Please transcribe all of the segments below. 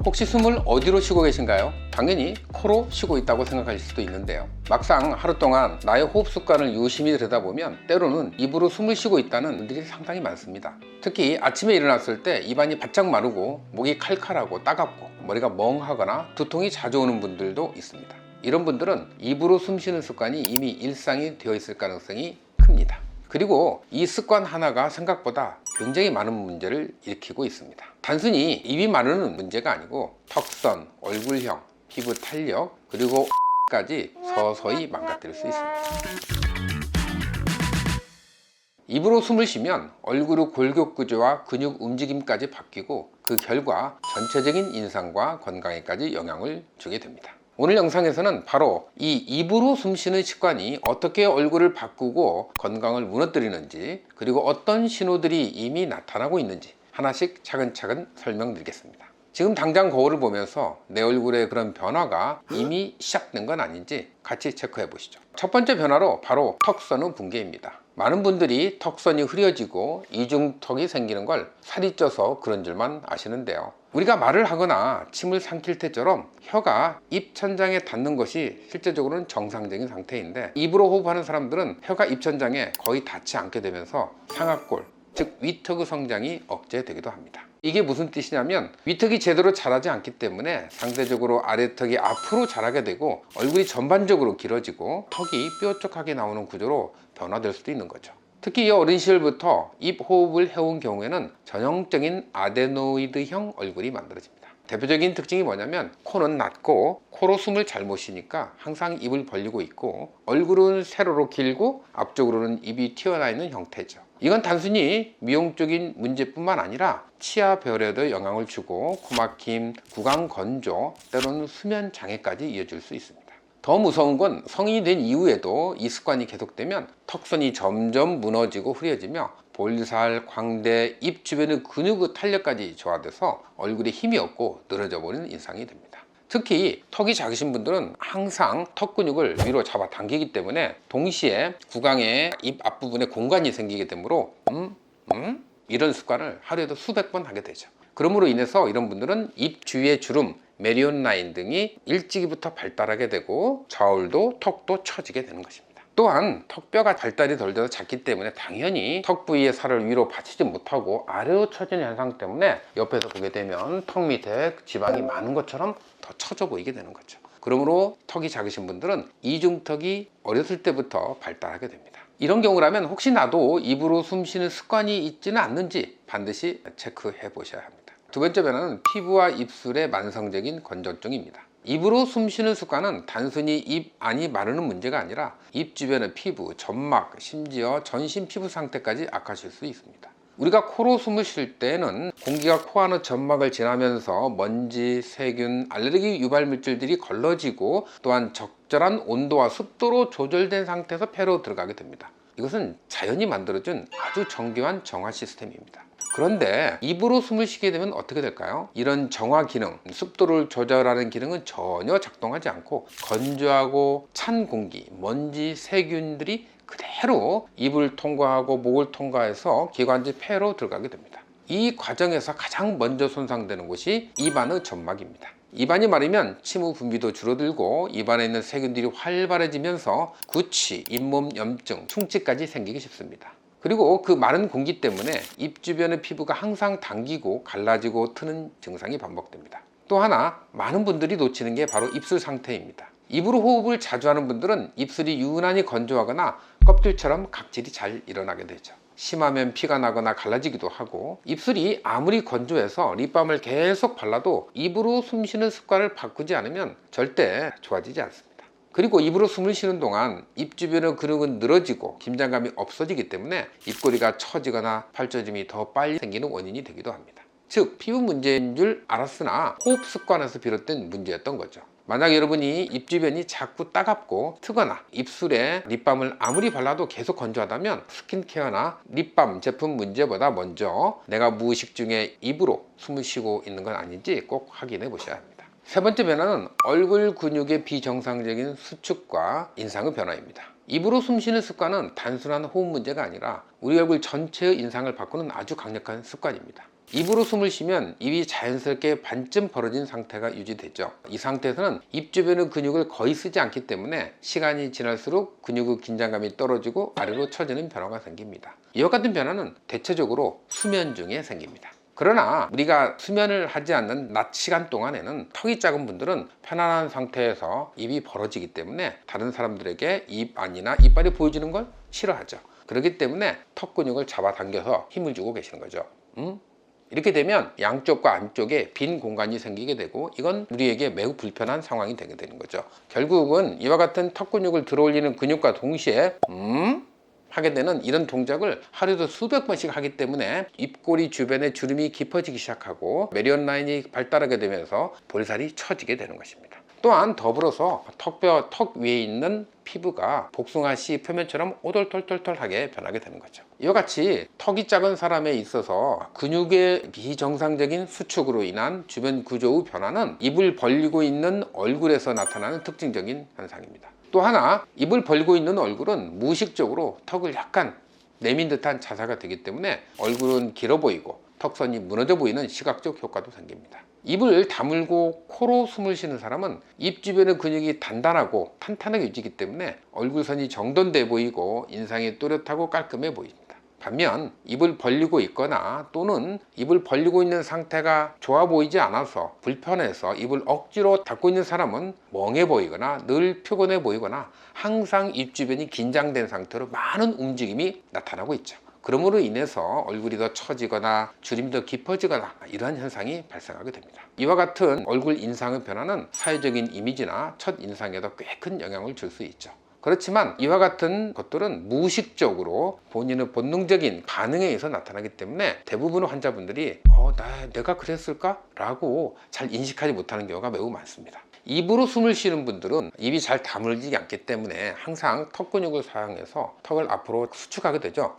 혹시 숨을 어디로 쉬고 계신가요? 당연히 코로 쉬고 있다고 생각하실 수도 있는데요. 막상 하루 동안 나의 호흡 습관을 유심히 들여다보면 때로는 입으로 숨을 쉬고 있다는 분들이 상당히 많습니다. 특히 아침에 일어났을 때 입안이 바짝 마르고 목이 칼칼하고 따갑고 머리가 멍하거나 두통이 자주 오는 분들도 있습니다. 이런 분들은 입으로 숨 쉬는 습관이 이미 일상이 되어 있을 가능성이 큽니다. 그리고 이 습관 하나가 생각보다 굉장히 많은 문제를 일으키고 있습니다. 단순히 입이 마르는 문제가 아니고 턱선, 얼굴형, 피부 탄력, 그리고 까지 서서히 망가뜨릴 수 있습니다. 입으로 숨을 쉬면 얼굴의 골격 구조와 근육 움직임까지 바뀌고 그 결과 전체적인 인상과 건강에까지 영향을 주게 됩니다. 오늘 영상에서는 바로 이 입으로 숨 쉬는 습관이 어떻게 얼굴을 바꾸고 건강을 무너뜨리는지, 그리고 어떤 신호들이 이미 나타나고 있는지 하나씩 차근차근 설명드리겠습니다. 지금 당장 거울을 보면서 내 얼굴에 그런 변화가 이미 시작된 건 아닌지 같이 체크해 보시죠. 첫 번째 변화로 바로 턱선의 붕괴입니다. 많은 분들이 턱선이 흐려지고 이중턱이 생기는 걸 살이 쪄서 그런 줄만 아시는데요. 우리가 말을 하거나 침을 삼킬 때처럼 혀가 입 천장에 닿는 것이 실제적으로는 정상적인 상태인데, 입으로 호흡하는 사람들은 혀가 입 천장에 거의 닿지 않게 되면서 상악골, 즉 위턱의 성장이 억제되기도 합니다. 이게 무슨 뜻이냐면 위턱이 제대로 자라지 않기 때문에 상대적으로 아래턱이 앞으로 자라게 되고 얼굴이 전반적으로 길어지고 턱이 뾰족하게 나오는 구조로 변화될 수도 있는 거죠. 특히 어린 시절부터 입 호흡을 해온 경우에는 전형적인 아데노이드형 얼굴이 만들어집니다. 대표적인 특징이 뭐냐면 코는 낮고 코로 숨을 잘 못 쉬니까 항상 입을 벌리고 있고, 얼굴은 세로로 길고 앞쪽으로는 입이 튀어나와 있는 형태죠. 이건 단순히 미용적인 문제뿐만 아니라 치아 별에도 영향을 주고 코막힘, 구강 건조, 때로는 수면 장애까지 이어질 수 있습니다. 더 무서운 건 성인이 된 이후에도 이 습관이 계속되면 턱선이 점점 무너지고 흐려지며 볼살, 광대, 입 주변의 근육의 탄력까지 저하돼서 얼굴에 힘이 없고 늘어져 버리는 인상이 됩니다. 특히 턱이 작으신 분들은 항상 턱 근육을 위로 잡아 당기기 때문에 동시에 구강에 입 앞부분에 공간이 생기게 되므로 이런 습관을 하루에도 수백 번 하게 되죠. 그러므로 인해서 이런 분들은 입 주위의 주름, 메리온 라인 등이 일찍이부터 발달하게 되고 저울도 턱도 처지게 되는 것입니다. 또한 턱뼈가 발달이 덜 돼서 작기 때문에 당연히 턱 부위의 살을 위로 받치지 못하고 아래로 처지는 현상 때문에 옆에서 보게 되면 턱 밑에 지방이 많은 것처럼 더 처져 보이게 되는 거죠. 그러므로 턱이 작으신 분들은 이중턱이 어렸을 때부터 발달하게 됩니다. 이런 경우라면 혹시 나도 입으로 숨 쉬는 습관이 있지는 않는지 반드시 체크해 보셔야 합니다. 두 번째 변화는 피부와 입술의 만성적인 건조증입니다. 입으로 숨 쉬는 습관은 단순히 입 안이 마르는 문제가 아니라 입 주변의 피부, 점막, 심지어 전신 피부 상태까지 악화될 수 있습니다. 우리가 코로 숨을 쉴 때는 공기가 코 안의 점막을 지나면서 먼지, 세균, 알레르기 유발 물질들이 걸러지고, 또한 적절한 온도와 습도로 조절된 상태에서 폐로 들어가게 됩니다. 이것은 자연이 만들어준 아주 정교한 정화 시스템입니다. 그런데 입으로 숨을 쉬게 되면 어떻게 될까요? 이런 정화 기능, 습도를 조절하는 기능은 전혀 작동하지 않고 건조하고 찬 공기, 먼지, 세균들이 그대로 입을 통과하고 목을 통과해서 기관지 폐로 들어가게 됩니다. 이 과정에서 가장 먼저 손상되는 곳이 입안의 점막입니다. 입안이 마르면 침의 분비도 줄어들고 입안에 있는 세균들이 활발해지면서 구취, 잇몸 염증, 충치까지 생기기 쉽습니다. 그리고 그 마른 공기 때문에 입 주변의 피부가 항상 당기고 갈라지고 트는 증상이 반복됩니다. 또 하나 많은 분들이 놓치는 게 바로 입술 상태입니다. 입으로 호흡을 자주 하는 분들은 입술이 유난히 건조하거나 껍질처럼 각질이 잘 일어나게 되죠. 심하면 피가 나거나 갈라지기도 하고, 입술이 아무리 건조해서 립밤을 계속 발라도 입으로 숨 쉬는 습관을 바꾸지 않으면 절대 좋아지지 않습니다. 그리고 입으로 숨을 쉬는 동안 입 주변의 근육은 늘어지고 긴장감이 없어지기 때문에 입꼬리가 처지거나 팔저짐이 더 빨리 생기는 원인이 되기도 합니다. 즉 피부 문제인 줄 알았으나 호흡 습관에서 비롯된 문제였던 거죠. 만약 여러분이 입 주변이 자꾸 따갑고 트거나 입술에 립밤을 아무리 발라도 계속 건조하다면 스킨케어나 립밤 제품 문제보다 먼저 내가 무의식 중에 입으로 숨을 쉬고 있는 건 아닌지 꼭 확인해 보셔야 합니다. 세 번째 변화는 얼굴 근육의 비정상적인 수축과 인상의 변화입니다. 입으로 숨 쉬는 습관은 단순한 호흡 문제가 아니라 우리 얼굴 전체의 인상을 바꾸는 아주 강력한 습관입니다. 입으로 숨을 쉬면 입이 자연스럽게 반쯤 벌어진 상태가 유지되죠. 이 상태에서는 입 주변의 근육을 거의 쓰지 않기 때문에 시간이 지날수록 근육의 긴장감이 떨어지고 아래로 처지는 변화가 생깁니다. 이와 같은 변화는 대체적으로 수면 중에 생깁니다. 그러나 우리가 수면을 하지 않는 낮 시간 동안에는 턱이 작은 분들은 편안한 상태에서 입이 벌어지기 때문에 다른 사람들에게 입 안이나 이빨이 보여지는 걸 싫어하죠. 그렇기 때문에 턱 근육을 잡아당겨서 힘을 주고 계시는 거죠. 이렇게 되면 양쪽과 안쪽에 빈 공간이 생기게 되고 이건 우리에게 매우 불편한 상황이 되게 되는 거죠. 결국은 이와 같은 턱 근육을 들어올리는 근육과 동시에 하게 되는 이런 동작을 하루에도 수백 번씩 하기 때문에 입꼬리 주변에 주름이 깊어지기 시작하고 메리언 라인이 발달하게 되면서 볼살이 처지게 되는 것입니다. 또한 더불어서 턱 위에 있는 피부가 복숭아씨 표면처럼 오돌톨톨톨하게 변하게 되는 거죠. 이와 같이 턱이 작은 사람에 있어서 근육의 비정상적인 수축으로 인한 주변 구조의 변화는 입을 벌리고 있는 얼굴에서 나타나는 특징적인 현상입니다. 또 하나, 입을 벌리고 있는 얼굴은 무의식적으로 턱을 약간 내민 듯한 자세가 되기 때문에 얼굴은 길어 보이고 턱선이 무너져 보이는 시각적 효과도 생깁니다. 입을 다물고 코로 숨을 쉬는 사람은 입 주변의 근육이 단단하고 탄탄하게 유지하기 때문에 얼굴선이 정돈돼 보이고 인상이 또렷하고 깔끔해 보입니다. 반면 입을 벌리고 있거나 또는 입을 벌리고 있는 상태가 좋아 보이지 않아서 불편해서 입을 억지로 닫고 있는 사람은 멍해 보이거나 늘 피곤해 보이거나 항상 입 주변이 긴장된 상태로 많은 움직임이 나타나고 있죠. 그러므로 인해서 얼굴이 더 처지거나 주름이 더 깊어지거나 이러한 현상이 발생하게 됩니다. 이와 같은 얼굴 인상의 변화는 사회적인 이미지나 첫 인상에도 꽤 큰 영향을 줄 수 있죠. 그렇지만 이와 같은 것들은 무의식적으로 본인의 본능적인 반응에 의해서 나타나기 때문에 대부분의 환자분들이 내가 그랬을까? 라고 잘 인식하지 못하는 경우가 매우 많습니다. 입으로 숨을 쉬는 분들은 입이 잘 다물지 않기 때문에 항상 턱 근육을 사용해서 턱을 앞으로 수축하게 되죠.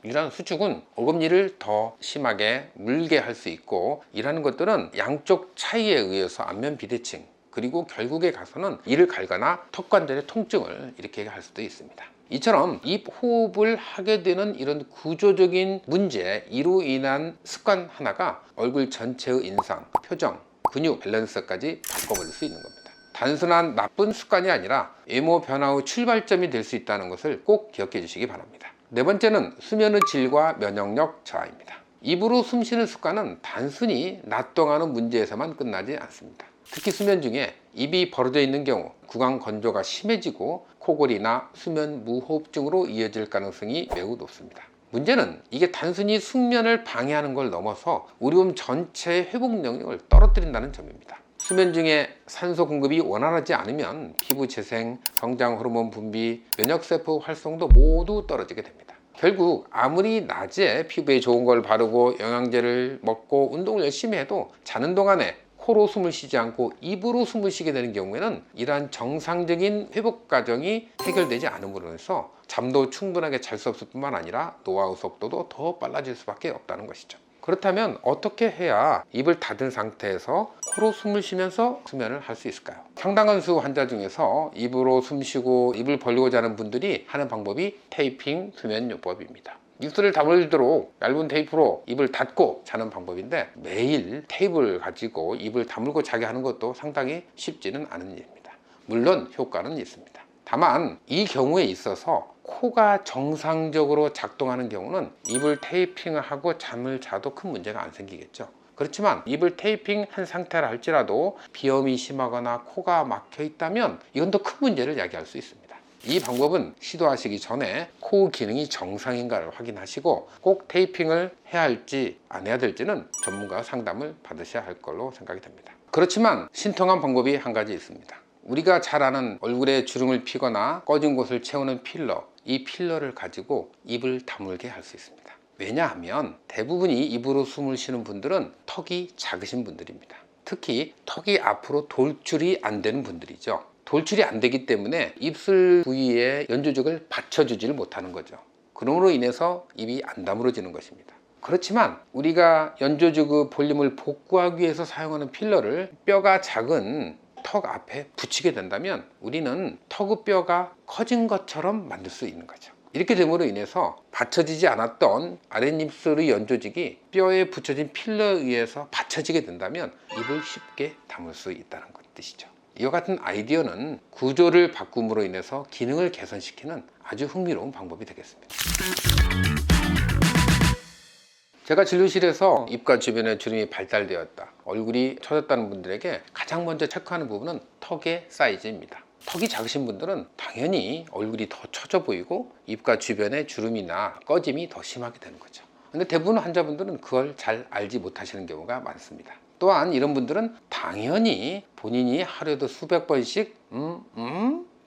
이러한 수축은 어금니를 더 심하게 물게 할 수 있고, 이라는 것들은 양쪽 차이에 의해서 안면 비대칭, 그리고 결국에 가서는 이를 갈거나 턱 관절의 통증을 일으키게 할 수도 있습니다. 이처럼 입 호흡을 하게 되는 이런 구조적인 문제, 이로 인한 습관 하나가 얼굴 전체의 인상, 표정, 근육 밸런스까지 바꿔버릴 수 있는 겁니다. 단순한 나쁜 습관이 아니라 외모 변화의 출발점이 될 수 있다는 것을 꼭 기억해 주시기 바랍니다. 네 번째는 수면의 질과 면역력 저하입니다. 입으로 숨 쉬는 습관은 단순히 낮 동안의 문제에서만 끝나지 않습니다. 특히 수면 중에 입이 벌어져 있는 경우 구강 건조가 심해지고 코골이나 수면 무호흡증으로 이어질 가능성이 매우 높습니다. 문제는 이게 단순히 숙면을 방해하는 걸 넘어서 우리 몸 전체의 회복 능력을 떨어뜨린다는 점입니다. 수면 중에 산소 공급이 원활하지 않으면 피부 재생, 성장 호르몬 분비, 면역세포 활성도 모두 떨어지게 됩니다. 결국 아무리 낮에 피부에 좋은 걸 바르고 영양제를 먹고 운동을 열심히 해도 자는 동안에 코로 숨을 쉬지 않고 입으로 숨을 쉬게 되는 경우에는 이러한 정상적인 회복 과정이 해결되지 않음으로 해서 잠도 충분하게 잘 수 없을 뿐만 아니라 노화의 속도도 더 빨라질 수밖에 없다는 것이죠. 그렇다면 어떻게 해야 입을 닫은 상태에서 코로 숨을 쉬면서 수면을 할 수 있을까요? 상당한 수 환자 중에서 입으로 숨 쉬고 입을 벌리고자 하는 분들이 하는 방법이 테이핑 수면요법입니다. 입술을 다물도록 얇은 테이프로 입을 닫고 자는 방법인데, 매일 테이프를 가지고 입을 다물고 자게 하는 것도 상당히 쉽지는 않은 일입니다. 물론 효과는 있습니다. 다만 이 경우에 있어서 코가 정상적으로 작동하는 경우는 입을 테이핑을 하고 잠을 자도 큰 문제가 안 생기겠죠. 그렇지만 입을 테이핑한 상태라 할지라도 비염이 심하거나 코가 막혀 있다면 이건 더 큰 문제를 야기할 수 있습니다. 이 방법은 시도하시기 전에 코 기능이 정상인가를 확인하시고 꼭 테이핑을 해야 할지 안 해야 될지는 전문가 상담을 받으셔야 할 걸로 생각이 됩니다. 그렇지만 신통한 방법이 한 가지 있습니다. 우리가 잘 아는 얼굴에 주름을 피거나 꺼진 곳을 채우는 필러, 이 필러를 가지고 입을 다물게 할 수 있습니다. 왜냐하면 대부분이 입으로 숨을 쉬는 분들은 턱이 작으신 분들입니다. 특히 턱이 앞으로 돌출이 안 되는 분들이죠. 돌출이 안 되기 때문에 입술 부위에 연조직을 받쳐주지를 못하는 거죠. 그러므로 인해서 입이 안 다물어지는 것입니다. 그렇지만 우리가 연조직의 볼륨을 복구하기 위해서 사용하는 필러를 뼈가 작은 턱 앞에 붙이게 된다면 우리는 턱의 뼈가 커진 것처럼 만들 수 있는 거죠. 이렇게 됨으로 인해서 받쳐지지 않았던 아랫입술의 연조직이 뼈에 붙여진 필러에 의해서 받쳐지게 된다면 입을 쉽게 다물 수 있다는 뜻이죠. 이와 같은 아이디어는 구조를 바꿈으로 인해서 기능을 개선시키는 아주 흥미로운 방법이 되겠습니다. 제가 진료실에서 입가 주변에 주름이 발달되었다, 얼굴이 처졌다는 분들에게 가장 먼저 체크하는 부분은 턱의 사이즈입니다. 턱이 작으신 분들은 당연히 얼굴이 더 처져 보이고 입가 주변에 주름이나 꺼짐이 더 심하게 되는 거죠. 근데 대부분 환자분들은 그걸 잘 알지 못하시는 경우가 많습니다. 또한 이런 분들은 당연히 본인이 하루에도 수백 번씩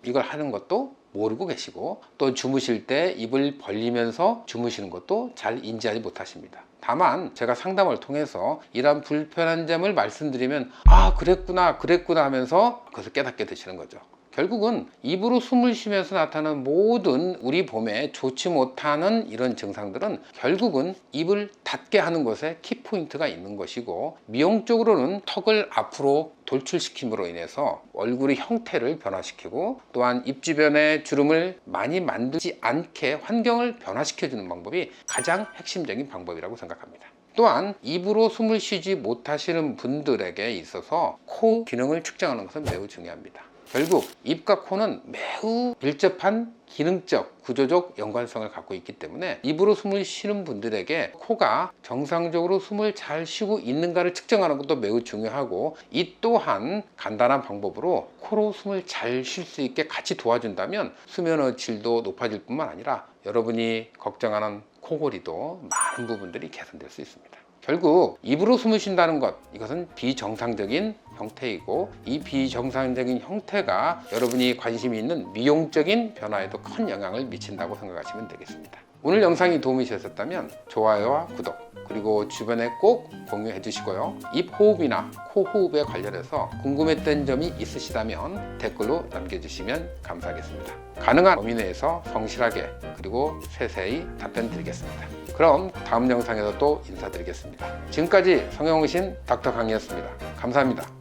이걸 하는 것도 모르고 계시고, 또 주무실 때 입을 벌리면서 주무시는 것도 잘 인지하지 못하십니다. 다만 제가 상담을 통해서 이러한 불편한 점을 말씀드리면 아 그랬구나 하면서 그것을 깨닫게 되시는 거죠. 결국은 입으로 숨을 쉬면서 나타나는 모든 우리 몸에 좋지 못하는 이런 증상들은 결국은 입을 닫게 하는 것에 키포인트가 있는 것이고, 미용적으로는 턱을 앞으로 돌출시킴으로 인해서 얼굴의 형태를 변화시키고, 또한 입 주변에 주름을 많이 만들지 않게 환경을 변화시켜주는 방법이 가장 핵심적인 방법이라고 생각합니다. 또한 입으로 숨을 쉬지 못하시는 분들에게 있어서 코 기능을 측정하는 것은 매우 중요합니다. 결국 입과 코는 매우 밀접한 기능적, 구조적 연관성을 갖고 있기 때문에 입으로 숨을 쉬는 분들에게 코가 정상적으로 숨을 잘 쉬고 있는가를 측정하는 것도 매우 중요하고, 이 또한 간단한 방법으로 코로 숨을 잘 쉴 수 있게 같이 도와준다면 수면의 질도 높아질 뿐만 아니라 여러분이 걱정하는 코골이도 많은 부분들이 개선될 수 있습니다. 결국 입으로 숨을 쉰다는 것, 이것은 비정상적인 형태이고, 이 비정상적인 형태가 여러분이 관심이 있는 미용적인 변화에도 큰 영향을 미친다고 생각하시면 되겠습니다. 오늘 영상이 도움이 되셨다면 좋아요와 구독, 그리고 주변에 꼭 공유해 주시고요. 입 호흡이나 코 호흡에 관련해서 궁금했던 점이 있으시다면 댓글로 남겨주시면 감사하겠습니다. 가능한 범위 내에서 성실하게 그리고 세세히 답변 드리겠습니다. 그럼 다음 영상에서 또 인사드리겠습니다. 지금까지 성형의신 닥터 강이었습니다. 감사합니다.